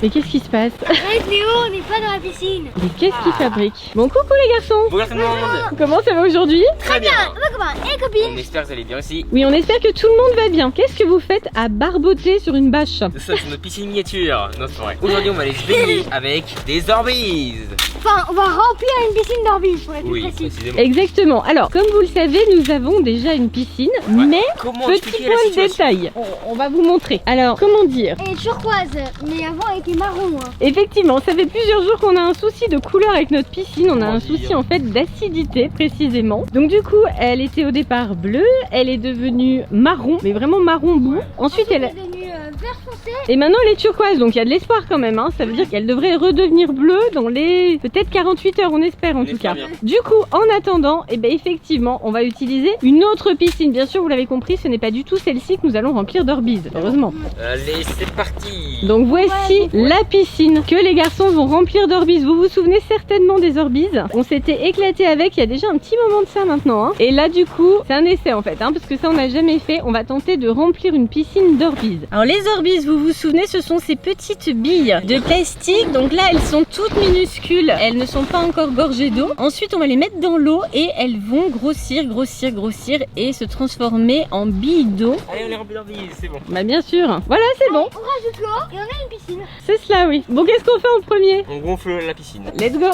Mais qu'est-ce qui se passe? Arrête Léo, on n'est pas dans la piscine. Mais qu'est-ce qu'ils fabriquent? Bon, coucou les garçons. Bonjour tout le monde. Comment ça va aujourd'hui? Très bien. Comment? Et copine? On espère que vous allez bien aussi. Oui, on espère que tout le monde va bien. Qu'est-ce que vous faites à barboter sur une bâche? Nous sommes sur notre piscine miniature, notre forêt. Aujourd'hui, on va aller se baigner avec des orbises. Enfin, on va remplir une piscine d'orbies pour être plus précis. précisément. Exactement. Alors, comme vous le savez, nous avons déjà une piscine, mais Comment petit expliquer point la de situation? détail. On va vous montrer. Alors, comment dire? Elle est turquoise, mais avant elle était marron. Hein. Effectivement, ça fait plusieurs jours qu'on a un souci de couleur avec notre piscine. On a un Comment souci dire en fait d'acidité précisément. Donc du coup, elle était au départ bleue, elle est devenue marron, mais vraiment marron bout. Ensuite, elle est devenue vert foncé. et maintenant elle est turquoise, donc il y a de l'espoir quand même. Hein. Ça veut dire qu'elle devrait redevenir bleue dans les peut-être 48 heures, on espère en tout cas. Bien. Du coup, en attendant, eh ben effectivement, on va utiliser une autre piscine. Bien sûr, vous l'avez compris, ce n'est pas du tout celle-ci que nous allons remplir d'orbises, heureusement. Allez, c'est parti. Donc voici la piscine que les garçons vont remplir d'orbises. Vous vous souvenez certainement des orbises. On s'était éclaté avec il y a déjà un petit moment de ça maintenant. Hein. Et là du coup, c'est un essai en fait, hein, parce que ça on n'a jamais fait. On va tenter de remplir une piscine d'orbises. Alors les orbises, vous vous souvenez, ce sont ces petites billes de plastique. Donc là, elles sont toutes minuscules. Elles ne sont pas encore gorgées d'eau. Ensuite, on va les mettre dans l'eau et elles vont grossir, grossir, grossir et se transformer en billes d'eau. Allez, on les remplit d'orbises, c'est bon. Bah bien sûr. Voilà, c'est bon. On rajoute l'eau et on a une piscine. C'est cela, oui. Bon, qu'est-ce qu'on fait en premier? On gonfle la piscine. Let's go.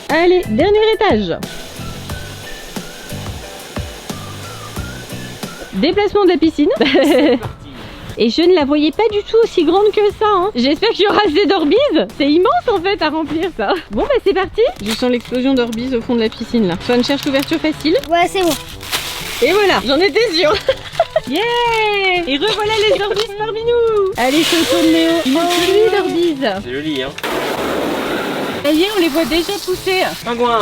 Allez, dernier étage. Déplacement de la piscine. Et je ne la voyais pas du tout aussi grande que ça. Hein. J'espère qu'il y aura assez d'orbises. C'est immense en fait à remplir ça. Bon bah c'est parti. Je sens l'explosion d'orbises au fond de la piscine là. Swan cherche l'ouverture facile. Ouais, c'est bon. Et voilà, j'en étais sûre. Yeah. Et revoilà les orbises parmi nous. Allez, Coco de Léo. Il a plus d'orbises. C'est joli, hein. Ça y est, on les voit déjà pousser. Pingouin.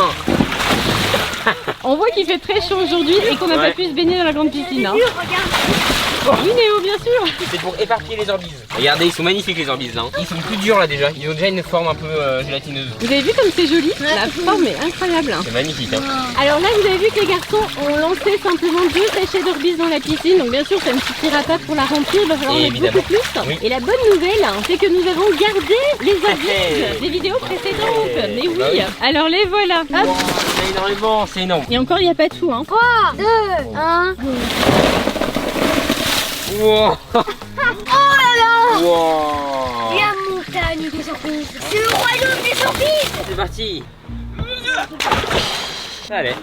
On voit qu'il fait très chaud aujourd'hui et qu'on n'a pas pu se baigner dans la grande piscine. Hein. Regarde. Oui Néo, bien sûr. C'est pour éparpiller les orbises. Regardez, ils sont magnifiques les orbises là. Hein. Ils sont plus durs là déjà. Ils ont déjà une forme un peu gélatineuse. Vous avez vu comme c'est joli? La forme est incroyable. C'est magnifique. Hein. Alors là, vous avez vu que les garçons ont lancé simplement 2 sachets d'orbises dans la piscine. Donc bien sûr, ça ne suffira pas pour la remplir. Il va falloir en mettre Évidemment. beaucoup plus. Oui. Et la bonne nouvelle, c'est que nous avons gardé les orbises des vidéos précédentes. Mais oui. Bah oui. Alors les voilà. Hop. Wow, c'est énormément, c'est énorme. Et encore, il n'y a pas tout. Hein. 3, 2, 1. Wow. Oh là là. Wow. La montagne des surprises. C'est le royaume des surprises. C'est parti. Allez.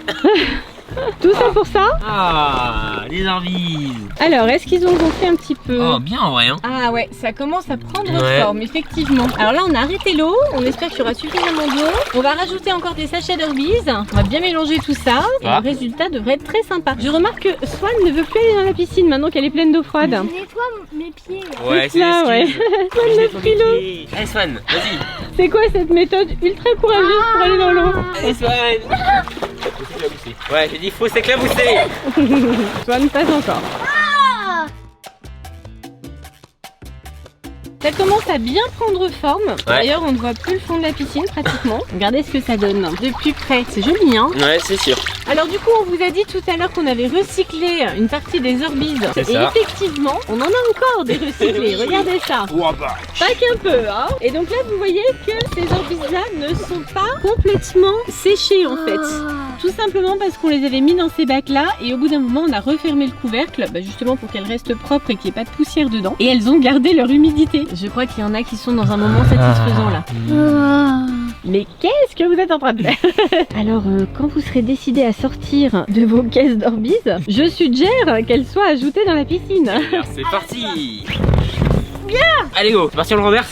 Tout ça pour ça. Ah, les orbises. Alors, est-ce qu'ils ont gonflé un petit peu? Oh, bien en vrai. Hein. Ah ouais, ça commence à prendre Ouais. forme, effectivement. Alors là, on a arrêté l'eau, on espère qu'il y aura suffisamment d'eau. On va rajouter encore des sachets d'orbises. On va bien mélanger tout ça. Et Ah. le résultat devrait être très sympa. Je remarque que Swan ne veut plus aller dans la piscine maintenant qu'elle est pleine d'eau froide. Je nettoie mes pieds. Ouais, C'est ça, ouais. Swan le frileux. Allez Swan, vas-y. C'est quoi cette méthode ultra courageuse pour aller dans l'eau? Allez Swan. Faut s'éclabousser. Ouais, j'ai dit faut s'éclabousser. Swan, pas encore. Ça commence à bien prendre forme. D'ailleurs, on ne voit plus le fond de la piscine pratiquement. Regardez ce que ça donne de plus près. C'est joli, hein? Ouais, c'est sûr. Alors du coup, on vous a dit tout à l'heure qu'on avait recyclé une partie des orbises. C'est Et ça. effectivement, on en a encore des recyclés. Oui. Regardez ça. Ouah, bah. Pas qu'un peu, hein. Et donc là, vous voyez que ces orbises-là ne sont pas complètement séchées en fait. Tout simplement parce qu'on les avait mis dans ces bacs-là et au bout d'un moment, on a refermé le couvercle, bah, justement pour qu'elles restent propres et qu'il n'y ait pas de poussière dedans. Et elles ont gardé leur humidité. Je crois qu'il y en a qui sont dans un moment satisfaisant là. Mais qu'est-ce que vous êtes en train de faire? Alors, quand vous serez décidé à sortir de vos caisses d'orbises, je suggère qu'elles soient ajoutées dans la piscine. Alors, c'est parti. Bien. Allez go, c'est parti on le renverse.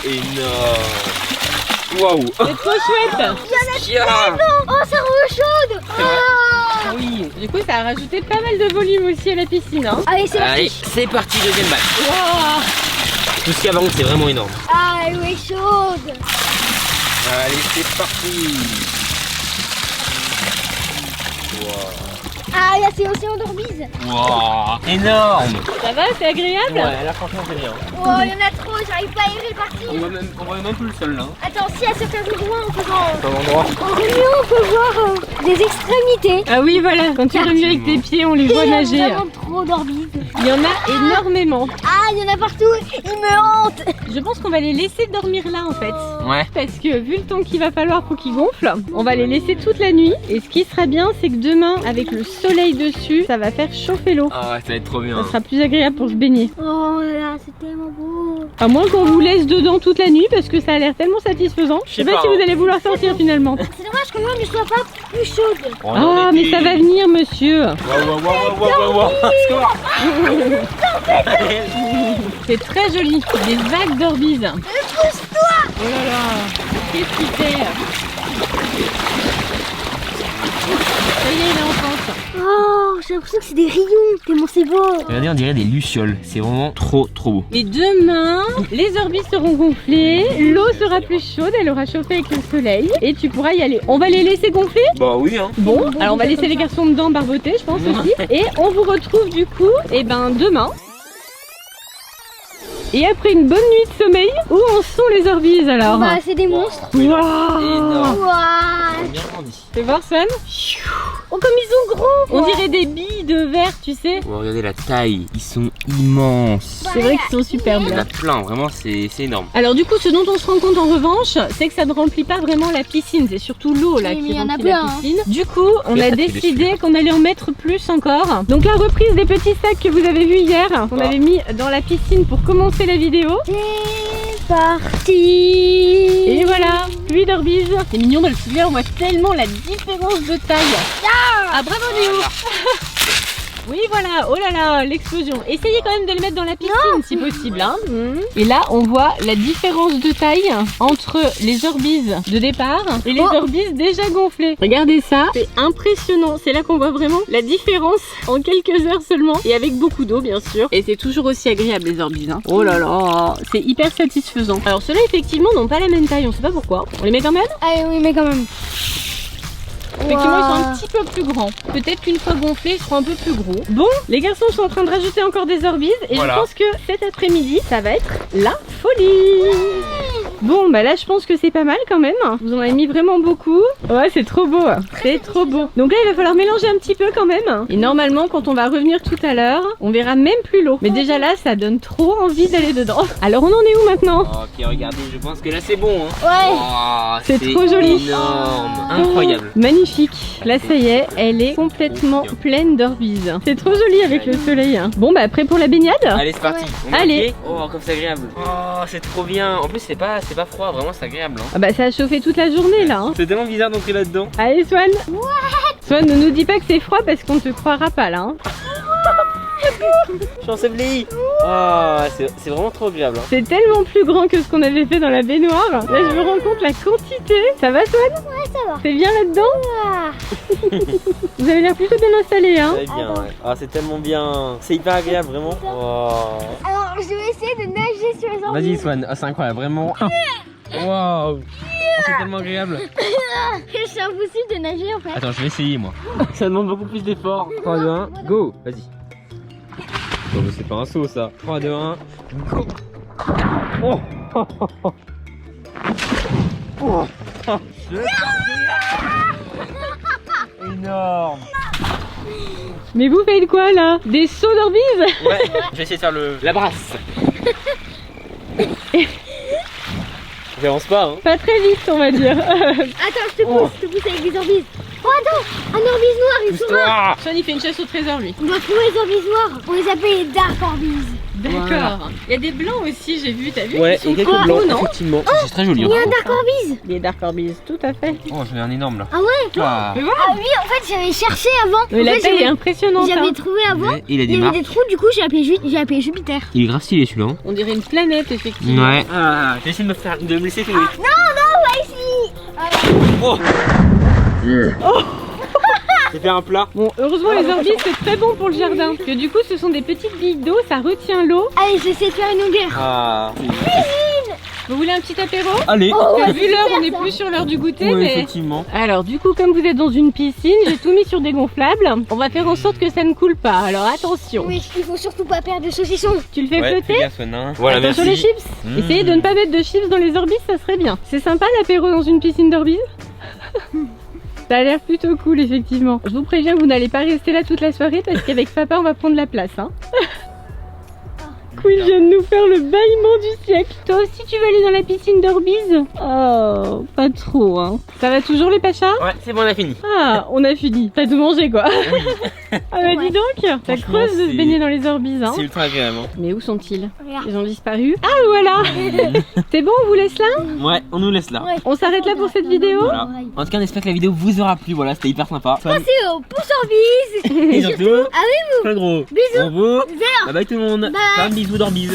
Énorme. Waouh. C'est trop chouette. Oh, ça rend chaude. Ah oui. Du coup, ça a rajouté pas mal de volume aussi à la piscine. Hein. Allez, c'est Allez, parti. c'est parti, deuxième bac. Wow. Tout ce qu'il y a par contre, c'est vraiment énorme. Ah, elle est chaude. Allez, c'est parti. Wow. Ah, là, c'est Océan d'Orbise. Wow, énorme. Ça va, c'est agréable? Ouais, là franchement c'est bien. Oh, il y en a trop, j'arrive pas à aérer le parti. On voit même plus le sol là. Attends, si à certains endroits, en faisant. Pas l'endroit. En remuant, on peut voir des extrémités. Ah oui, voilà, quand tu remues avec tes pieds, on les voit Il y a nager. vraiment trop d'Orbise. Il y en a énormément. Ah, il y en a partout, ils me hantent. Je pense qu'on va les laisser dormir là en fait. Ouais. Parce que vu le temps qu'il va falloir pour qu'ils gonflent, on va les laisser toute la nuit. Et ce qui sera bien, c'est que demain, avec le soleil dessus, ça va faire chauffer l'eau. Ah ouais, ça va être trop bien. Ça sera plus agréable pour se baigner. Oh là, c'est tellement beau. À moins qu'on vous laisse dedans toute la nuit parce que ça a l'air tellement satisfaisant. Je sais pas si vous allez vouloir sortir finalement. C'est dommage que l'eau ne soit pas plus chaude. Ah, mais ça va venir, monsieur. Waouh. C'est très joli. Des vagues d'orbise. Pousse-toi. Oh là là. Qu'est-ce qu'il fait? Ça y est, il est en France. Oh, j'ai l'impression que c'est des rayons, tellement c'est beau. Regardez, on dirait des lucioles. C'est vraiment trop beau. Et demain, les orbises seront gonflées, l'eau sera plus chaude, elle aura chauffé avec le soleil et tu pourras y aller. On va les laisser gonfler? Bah oui hein. Bon, alors on va laisser les garçons dedans barboter, je pense aussi. Et on vous retrouve du coup, demain. Et après une bonne nuit de sommeil, où en sont les orbises alors? Bah, c'est des monstres. Waouh! Énorme. Waouh. Bien grandi. Fais voir Swan. Oh comme ils sont gros! On dirait des billes de verre, tu sais. Oh, regardez la taille, ils sont immenses. C'est vrai qu'ils sont superbes. Il y en a plein, vraiment c'est énorme. Alors du coup, ce dont on se rend compte en revanche, c'est que ça ne remplit pas vraiment la piscine. C'est surtout l'eau là Oui, mais qui il y en a remplit la plein, hein. piscine. Du coup, on Mais a ça, c'est décidé qu'on allait en mettre plus encore. Donc la reprise des petits sacs que vous avez vus hier, qu'on Ah. avait mis dans la piscine pour commencer la vidéo. C'est parti. Et voilà, pluie d'orbises. C'est mignon de le souvenir, on voit tellement la différence de taille. Ah bravo Léo. Oui voilà, oh là là, l'explosion. Essayez quand même de le mettre dans la piscine si possible. Hein. Et là, on voit la différence de taille entre les orbises de départ et les orbises déjà gonflées. Regardez ça, c'est impressionnant. C'est là qu'on voit vraiment la différence en quelques heures seulement. Et avec beaucoup d'eau bien sûr. Et c'est toujours aussi agréable les orbises. Hein. Oh là là, c'est hyper satisfaisant. Alors ceux-là effectivement n'ont pas la même taille, on sait pas pourquoi. On les met quand même? Ah oui, mais quand même. Effectivement, ils sont un petit peu plus grands. Peut-être qu'une fois gonflés, ils seront un peu plus gros. Bon, les garçons sont en train de rajouter encore des orbises. Et Voilà. je pense que cet après-midi, ça va être la folie. Bon, bah là, je pense que c'est pas mal quand même. Vous en avez mis vraiment beaucoup. Ouais, c'est trop beau. C'est trop beau. Donc là, il va falloir mélanger un petit peu quand même. Et normalement, quand on va revenir tout à l'heure, on verra même plus l'eau. Mais déjà là, ça donne trop envie d'aller dedans. Alors, on en est où maintenant? Ok, regardez, je pense que là c'est bon. Hein. Ouais. Oh, C'est trop joli. Énorme, incroyable. Magnifique. Là, ça y est, elle est complètement pleine d'orbises. C'est trop joli avec le soleil. Hein. Bon, bah, prêt pour la baignade? Allez, c'est parti. On met Allez. un pied. Oh, comme c'est agréable. Oh, c'est trop bien. En plus, c'est pas froid, vraiment, c'est agréable. Hein. Ah bah, ça a chauffé toute la journée là. Hein. C'est tellement bizarre d'entrer là-dedans. Allez, Swan. Swan, ne nous dis pas que c'est froid parce qu'on te croira pas là. Hein. Je suis enseveli. Oh, c'est vraiment trop agréable. Hein. C'est tellement plus grand que ce qu'on avait fait dans la baignoire. Là, je me rends compte la quantité. Ça va, Swan? Ouais, ça va. C'est bien là-dedans? Ah. Vous avez l'air plutôt bien installé, hein? C'est bien, ouais. Ah, c'est tellement bien. C'est hyper agréable, vraiment. Oh. Alors, je vais essayer de nager sur les orbises. Vas-y, Swan. Ah, c'est incroyable, vraiment. Waouh. Oh, c'est tellement agréable. C'est impossible de nager en fait. Attends, je vais essayer, moi. Ça demande beaucoup plus d'efforts. 3, 2, 1, go. Vas-y. Oh, mais c'est pas un saut, ça. 3, 2, 1, go. Oh. Oh. Énorme. Mais vous faites quoi là? Des sauts d'orbises? Ouais, je vais essayer de faire la brasse. J'avance pas, hein. Pas très vite, on va dire. Attends, je te pousse avec des orbises. Oh attends, un orbise noir, il faut voir. Pousse-toi. Swan, il fait une chasse au trésor, lui. On doit trouver les orbises noirs. On les appelle les dark orbises. D'accord. Il y a des blancs aussi, j'ai vu, t'as vu? Ouais, Ils sont et quelques pas blancs, beaux, non? effectivement. C'est très joli. Il y a un dark orbise. Les dark orbises, tout à fait. Oh, j'en ai un énorme là. Ah ouais? Ah. Mais voilà. Ah oui, en fait, j'avais cherché avant. Mais En la fait, taille est j'avais- impressionnante. J'avais Hein. trouvé avant. Il a Il des y avait marques. des trous, du coup j'ai appelé Jupiter. Il est grave stylé celui-là. Hein. On dirait une planète, effectivement. Ouais. Ah, j'ai essayé de me laisser filmer. Pas ici. Oh. J'ai fait un plat. Bon, heureusement, les orbises, c'est très bon pour le jardin. Parce que du coup, ce sont des petites billes d'eau, ça retient l'eau. Allez, j'essaie de faire une longueur. Ah. Vous voulez un petit apéro? Allez. Parce que vu l'heure, on n'est plus sur l'heure du goûter, Oui, mais... effectivement. Alors du coup, comme vous êtes dans une piscine, j'ai tout mis sur des gonflables. On va faire en sorte que ça ne coule pas, alors attention. Oui, il faut surtout pas perdre de saucisson. Tu le fais Ouais, flotter? fais gaffe, Nain. Voilà, Attention merci. les chips. Mmh. Essayez de ne pas mettre de chips dans les Orbeez, ça serait bien. C'est sympa l'apéro dans une piscine d'Orbeez. Ça a l'air plutôt cool effectivement. Je vous préviens que vous n'allez pas rester là toute la soirée parce qu'avec papa on va prendre la place hein. Quill vient de nous faire le bâillement du siècle. Toi aussi tu veux aller dans la piscine d'Orbeez? Oh, pas trop hein. Ça va toujours les pachas? Ouais, c'est bon, on a fini. Ah, on a fini. T'as tout mangé quoi. Oui. Ah bah dis donc, ça Franchement, creuse de se c'est- baigner dans les Orbeez hein. C'est ultra agréable. Hein. Mais où sont-ils? Regarde. Ils ont disparu. Ah voilà. C'est bon, on vous laisse là? Ouais, on nous laisse là. Ouais. On s'arrête là pour cette vidéo? Voilà. En tout cas, on espère que la vidéo vous aura plu. Voilà, c'était hyper sympa. Fun. Passez au pouce en bise. Et surtout, Abonnez-vous. plein gros. Bisous. On vous. Zéro. Bye bye tout le monde. Bye. Plein de bisous d'Orbeez.